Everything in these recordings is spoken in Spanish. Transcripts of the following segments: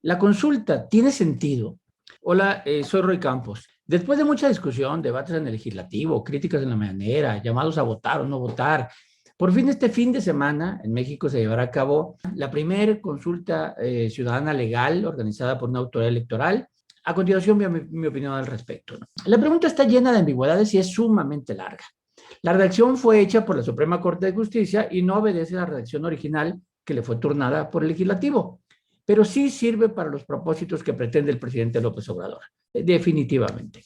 La consulta tiene sentido. Hola, soy Roy Campos. Después de mucha discusión, debates en el legislativo, críticas en la mañanera, llamados a votar o no votar, por fin este fin de semana en México se llevará a cabo la primera consulta ciudadana legal organizada por una autoridad electoral. A continuación, mi opinión al respecto, ¿no? La pregunta está llena de ambigüedades y es sumamente larga. La redacción fue hecha por la Suprema Corte de Justicia y no obedece a la redacción original que le fue turnada por el legislativo, pero sí sirve para los propósitos que pretende el presidente López Obrador, definitivamente.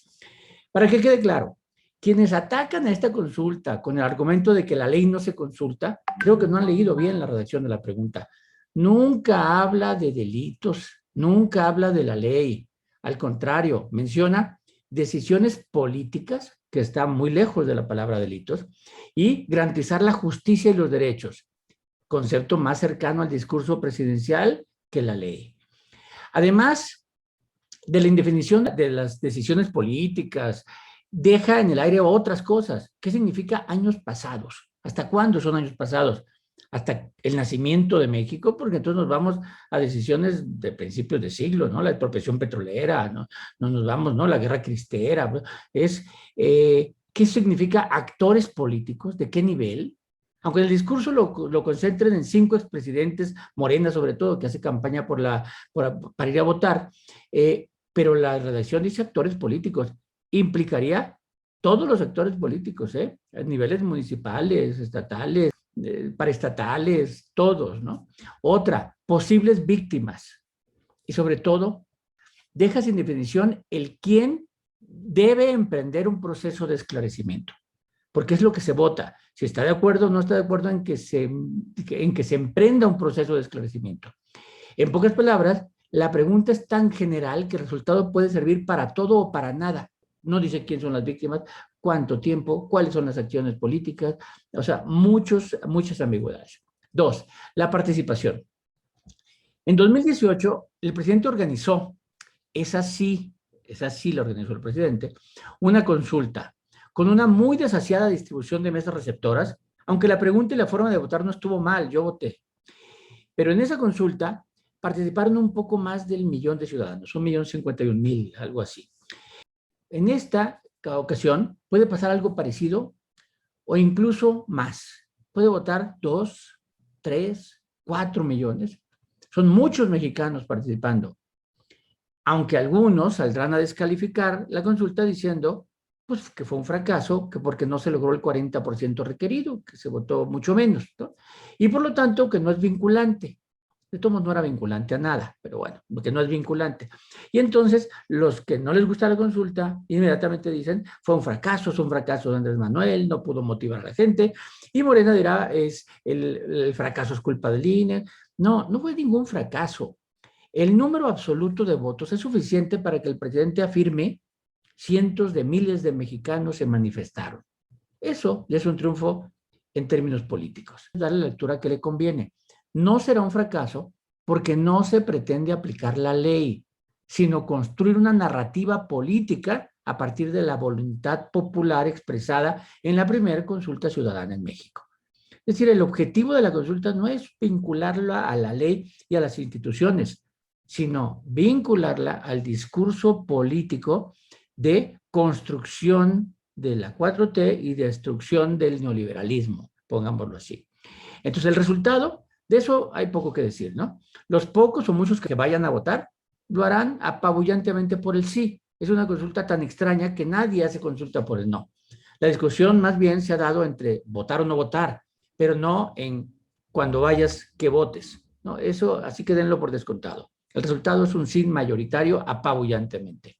Para que quede claro, quienes atacan a esta consulta con el argumento de que la ley no se consulta, creo que no han leído bien la redacción de la pregunta. Nunca habla de delitos, nunca habla de la ley. Al contrario, menciona decisiones políticas, que está muy lejos de la palabra delitos, y garantizar la justicia y los derechos, concepto más cercano al discurso presidencial que la ley. Además de la indefinición de las decisiones políticas, deja en el aire otras cosas. ¿Qué significa años pasados? ¿Hasta cuándo son años pasados? Hasta el nacimiento de México, porque entonces nos vamos a decisiones de principios de siglo, ¿no? La expropiación petrolera, ¿no? No nos vamos, ¿no? La guerra cristera. ¿Qué significa actores políticos? ¿De qué nivel? Aunque el discurso lo concentren en 5 expresidentes, Morena sobre todo, que hace campaña para ir a votar, pero la redacción dice actores políticos, implicaría todos los actores políticos, a niveles municipales, estatales, paraestatales, todos, ¿no? Otra, posibles víctimas. Y sobre todo, deja sin definición el quién debe emprender un proceso de esclarecimiento, porque es lo que se vota. Si está de acuerdo o no está de acuerdo en que se emprenda un proceso de esclarecimiento. En pocas palabras, la pregunta es tan general que el resultado puede servir para todo o para nada. No dice quién son las víctimas, cuánto tiempo, cuáles son las acciones políticas, o sea, muchas ambigüedades. 2, la participación. En 2018, el presidente organizó, esa sí la organizó el presidente, una consulta con una muy desasiada distribución de mesas receptoras, aunque la pregunta y la forma de votar no estuvo mal, yo voté. Pero en esa consulta participaron un poco más del 1,000,000 de ciudadanos, 1,051,000, algo así. En esta ocasión puede pasar algo parecido o incluso más. Puede votar 2, 3, 4 millones. Son muchos mexicanos participando. Aunque algunos saldrán a descalificar la consulta diciendo pues, que fue un fracaso, que porque no se logró el 40% requerido, que se votó mucho menos, ¿no? Y por lo tanto que no es vinculante. De todos modos no era vinculante a nada, pero bueno, porque no es vinculante. Y entonces los que no les gusta la consulta inmediatamente dicen, fue un fracaso, es un fracaso de Andrés Manuel, no pudo motivar a la gente, y Morena dirá, el fracaso es culpa del INE. No, no fue ningún fracaso. El número absoluto de votos es suficiente para que el presidente afirme cientos de miles de mexicanos se manifestaron. Eso ya es un triunfo en términos políticos. Darle la lectura que le conviene. No será un fracaso porque no se pretende aplicar la ley, sino construir una narrativa política a partir de la voluntad popular expresada en la primera consulta ciudadana en México. Es decir, el objetivo de la consulta no es vincularla a la ley y a las instituciones, sino vincularla al discurso político de construcción de la 4T y destrucción del neoliberalismo, pongámoslo así. Entonces, el resultado, de eso hay poco que decir, ¿no? Los pocos o muchos que vayan a votar lo harán apabullantemente por el sí. Es una consulta tan extraña que nadie hace consulta por el no. La discusión más bien se ha dado entre votar o no votar, pero no en cuando vayas que votes, ¿no? Eso, así que denlo por descontado. El resultado es un sí mayoritario apabullantemente.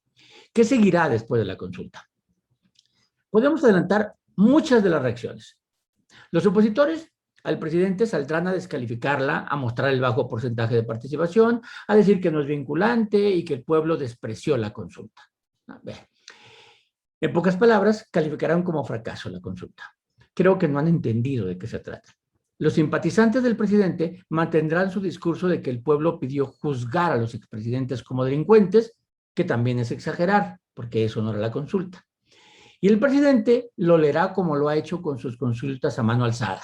¿Qué seguirá después de la consulta? Podemos adelantar muchas de las reacciones. Los opositores al presidente saldrán a descalificarla, a mostrar el bajo porcentaje de participación, a decir que no es vinculante y que el pueblo despreció la consulta. En pocas palabras, calificarán como fracaso la consulta. Creo que no han entendido de qué se trata. Los simpatizantes del presidente mantendrán su discurso de que el pueblo pidió juzgar a los expresidentes como delincuentes, que también es exagerar, porque eso no era la consulta. Y el presidente lo leerá como lo ha hecho con sus consultas a mano alzada,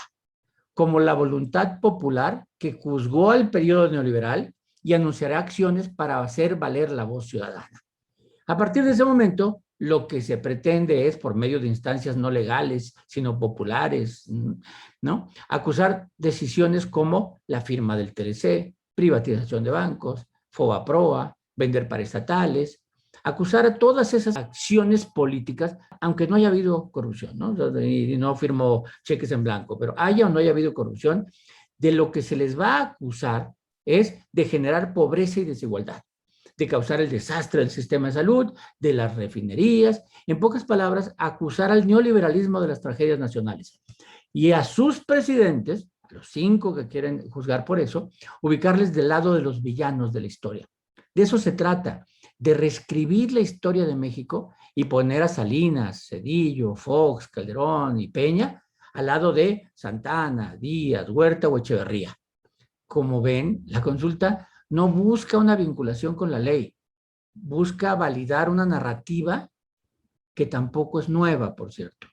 como la voluntad popular que juzgó al periodo neoliberal y anunciará acciones para hacer valer la voz ciudadana. A partir de ese momento, lo que se pretende es, por medio de instancias no legales, sino populares, ¿no?, acusar decisiones como la firma del TLC, privatización de bancos, FOBAPROA, vender paraestatales, acusar a todas esas acciones políticas, aunque no haya habido corrupción, ¿no? Y no firmó cheques en blanco, pero haya o no haya habido corrupción, de lo que se les va a acusar es de generar pobreza y desigualdad, de causar el desastre del sistema de salud, de las refinerías, en pocas palabras, acusar al neoliberalismo de las tragedias nacionales. Y a sus presidentes, a los 5 que quieren juzgar por eso, ubicarles del lado de los villanos de la historia. De eso se trata, de reescribir la historia de México y poner a Salinas, Zedillo, Fox, Calderón y Peña al lado de Santana, Díaz, Huerta o Echeverría. Como ven, la consulta no busca una vinculación con la ley, busca validar una narrativa que tampoco es nueva, por cierto.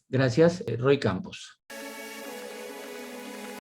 Gracias, Roy Campos.